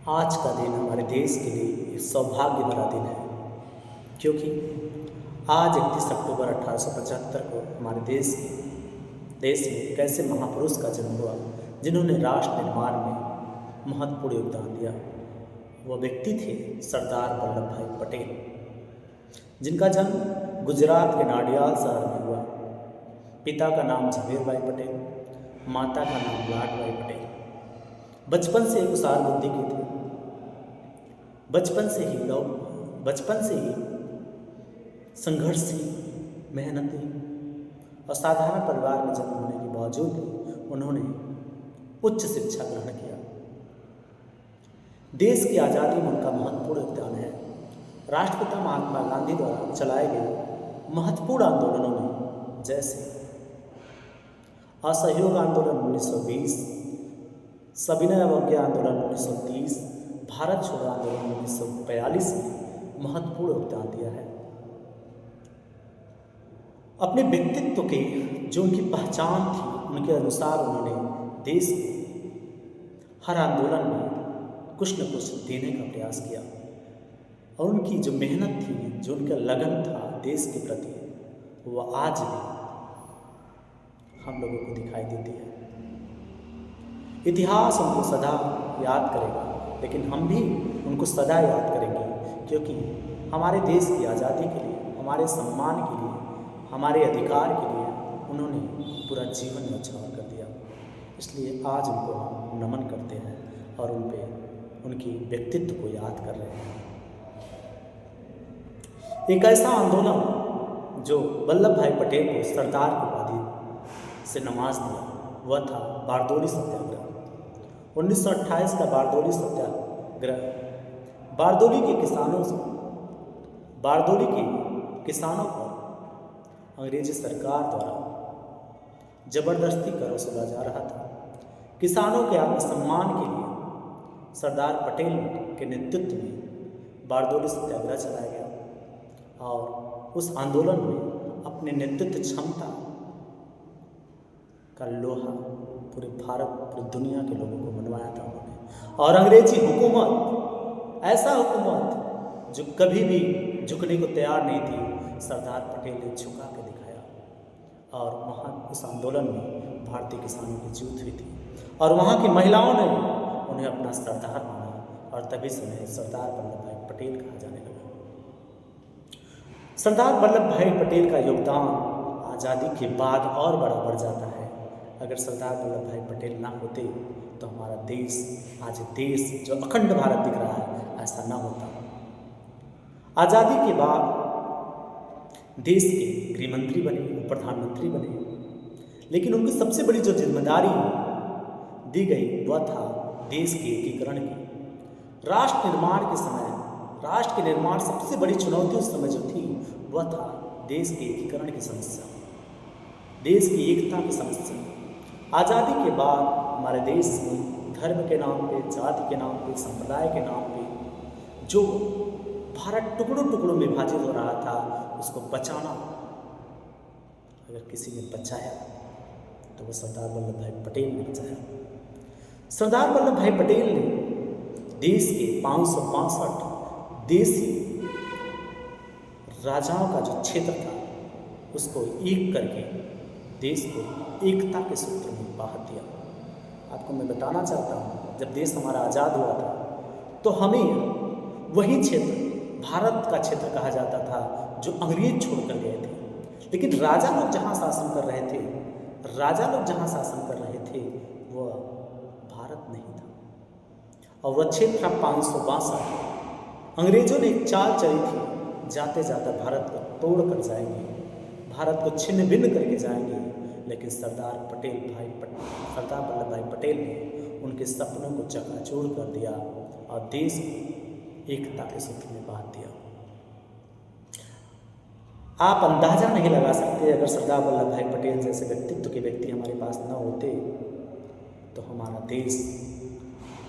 आज का दिन हमारे देश के लिए एक सौभाग्य भरा दिन है, क्योंकि आज 31 अक्टूबर 1875 को हमारे देश में एक ऐसे महापुरुष का जन्म हुआ जिन्होंने राष्ट्र निर्माण में महत्वपूर्ण योगदान दिया। वह व्यक्ति थे सरदार वल्लभ भाई पटेल, जिनका जन्म गुजरात के नाडियाद शहर में हुआ। पिता का नाम झवेर भाई पटेल, माता का नाम लाड भाई पटेल। बचपन से उसार बुद्धि के थे। बचपन से ही संघर्षी, मेहनती और साधारण परिवार में जन्म होने के बावजूद भी उन्होंने उच्च शिक्षा ग्रहण किया। देश की आज़ादी में उनका महत्वपूर्ण योगदान है। राष्ट्रपिता महात्मा गांधी द्वारा चलाए गए महत्वपूर्ण आंदोलनों में जैसे असहयोग आंदोलन 1920, सविनय अवज्ञा आंदोलन 1930, भारत छोड़ो आंदोलन 1942 में महत्वपूर्ण योगदान दिया है। अपने व्यक्तित्व के जो उनकी पहचान थी, उनके अनुसार उन्होंने देश को हर आंदोलन में कुछ न कुछ देने का प्रयास किया। और उनकी जो मेहनत थी, जो उनका लगन था देश के प्रति, वह आज भी हम लोगों को दिखाई देती है। इतिहास उनको सदा याद करेगा, लेकिन हम भी उनको सदा याद करेंगे, क्योंकि हमारे देश की आज़ादी के लिए, हमारे सम्मान के लिए, हमारे अधिकार के लिए उन्होंने पूरा जीवन न्यौछावर कर दिया। इसलिए आज उनको हम नमन करते हैं और उन पे उनकी व्यक्तित्व को याद कर रहे हैं। एक ऐसा आंदोलन जो वल्लभ भाई पटेल को सरदार की उपाधि से नवाज दिया, वह था बारदोली सत्याग्रह। 1928 का बारदोली सत्याग्रह बारदोली के किसानों पर अंग्रेजी सरकार द्वारा जबरदस्ती कर वसूला जा रहा था। किसानों के आत्मसम्मान के लिए सरदार पटेल के नेतृत्व में बारदोली सत्याग्रह चलाया गया और उस आंदोलन में अपने नेतृत्व क्षमता का लोहा पूरे भारत, पूरी दुनिया के लोगों को मनवाया था उन्होंने। और अंग्रेजी हुकूमत, ऐसा हुकूमत जो कभी भी झुकने को तैयार नहीं थी, सरदार पटेल ने झुका के दिखाया। और वहाँ उस आंदोलन में भारतीय किसानों की जीत हुई थी और वहाँ की महिलाओं ने उन्हें अपना सरदार माना और तभी से उन्हें सरदार वल्लभ भाई पटेल कहा जाने लगा। सरदार वल्लभ भाई पटेल का योगदान आज़ादी के बाद और बड़ा बढ़ जाता है। अगर सरदार वल्लभ भाई पटेल ना होते तो हमारा देश, आज देश जो अखंड भारत दिख रहा है, ऐसा ना होता। आज़ादी के बाद देश के गृहमंत्री बने, प्रधानमंत्री बने, लेकिन उनकी सबसे बड़ी जो जिम्मेदारी दी गई वह था देश के एकीकरण की। राष्ट्र के निर्माण सबसे बड़ी चुनौती उस समय जो थी वह था देश के एकीकरण की समस्या, देश की एकता की समस्या। आज़ादी के बाद हमारे देश में धर्म के नाम पे, जाति के नाम पे, संप्रदाय के नाम पे जो भारत टुकड़ों में विभाजित हो रहा था, उसको बचाना अगर किसी ने बचाया तो वो सरदार वल्लभ भाई पटेल ने बचाया। सरदार वल्लभ भाई पटेल ने देश के 562 देसी राजाओं का जो क्षेत्र था उसको एक करके देश को एकता के सूत्र में बांध दिया। आपको मैं बताना चाहता हूँ, जब देश हमारा आज़ाद हुआ था तो हमें वही क्षेत्र भारत का क्षेत्र कहा जाता था जो अंग्रेज छोड़कर गए थे। लेकिन राजा लोग जहाँ शासन कर रहे थे वह भारत नहीं था और वह क्षेत्र था 562। अंग्रेजों ने एक चाल चली थी, जाते जाते भारत को तोड़ कर जाएंगे, भारत को छिन्न भिन्न करके जाएंगे। लेकिन सरदार वल्लभ भाई पटेल ने उनके सपनों को चकनाचूर कर दिया और देश को एकता के सूत्र में बांध दिया। आप अंदाजा नहीं लगा सकते, अगर सरदार वल्लभ भाई पटेल जैसे व्यक्तित्व के व्यक्ति हमारे पास न होते तो हमारा देश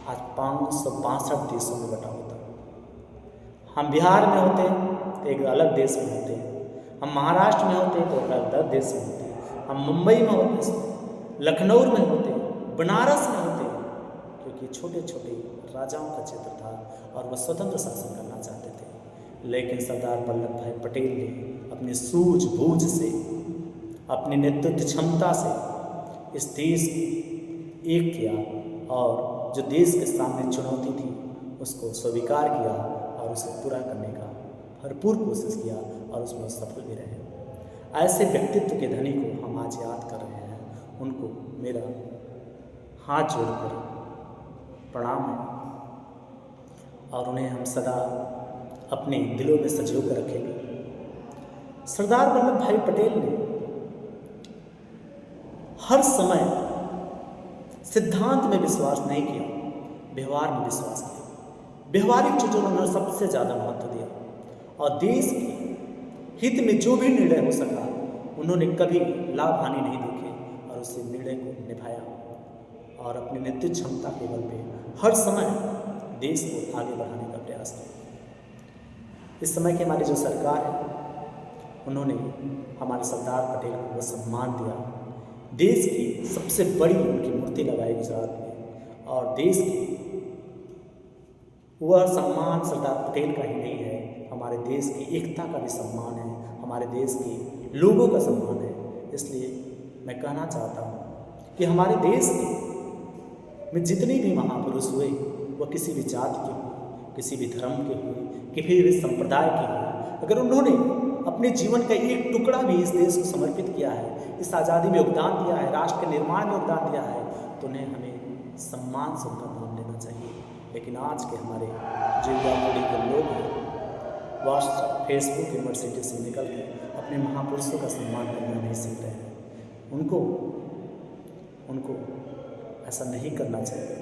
आज 562 देशों में बटा होता। हम बिहार में होते तो एक अलग देश में होते, हम महाराष्ट्र में होते तो एक अलग देश में होते, हम मुंबई में होते, लखनऊ में होते, बनारस में होते, के छोटे छोटे राजाओं का चित्र था और वह स्वतंत्र शासन करना चाहते थे। लेकिन सरदार वल्लभ भाई पटेल ने अपनी सूझबूझ से, अपनी नेतृत्व क्षमता से इस देश को एक किया और जो देश के सामने चुनौती थी उसको स्वीकार किया और उसे पूरा करने का भरपूर कोशिश किया और उसमें सफल भी रहे। ऐसे व्यक्तित्व के धनी को हम आज याद कर रहे हैं। उनको मेरा हाथ जोड़कर प्रणाम है और उन्हें हम सदा अपने दिलों में संजो कर रखेंगे। सरदार वल्लभ भाई पटेल ने हर समय सिद्धांत में विश्वास नहीं किया, व्यवहार में विश्वास किया। व्यवहारिक चीज़ों में उन्होंने सबसे ज़्यादा महत्व दिया और देश के हित में जो भी निर्णय हो सका उन्होंने कभी लाभ हानि नहीं देखे और उस निर्णय को निभाया और अपनी नेतृत्व क्षमता के बल पे हर समय देश को आगे बढ़ाने का प्रयास किया। इस समय की हमारी जो सरकार है उन्होंने हमारे सरदार पटेल को वो सम्मान दिया। देश की सबसे बड़ी उनकी मूर्ति लगाई गुजरात में और देश की वह सम्मान सरदार पटेल का ही नहीं है, हमारे देश की एकता का भी सम्मान है, हमारे देश के लोगों का सम्मान है। इसलिए मैं कहना चाहता हूँ कि हमारे देश में जितने भी महापुरुष हुए वह किसी भी जाति के हुए, किसी भी धर्म के हुए, किसी भी संप्रदाय के हुए, अगर उन्होंने अपने जीवन का एक टुकड़ा भी इस देश को समर्पित किया है, इस आज़ादी में योगदान दिया है, राष्ट्र के निर्माण में योगदान दिया है, तो उन्हें हमें सम्मान से उनका नाम लेना चाहिए। लेकिन आज के हमारे जो युवा पीढ़ी के लोग हैं व्हाट्सएप, फेसबुक, यूनिवर्सिटी से निकल के अपने महापुरुषों का सम्मान करना नहीं सीख रहे हैं। उनको ऐसा नहीं करना चाहिए।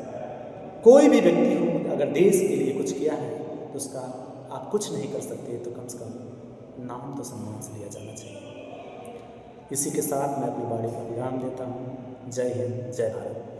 कोई भी व्यक्ति हो अगर देश के लिए कुछ किया है तो उसका आप कुछ नहीं कर सकते तो कम से कम नाम तो सम्मान से लिया जाना चाहिए। इसी के साथ मैं अपनी वाणी को विराम देता हूँ। जय हिंद, जय भारत।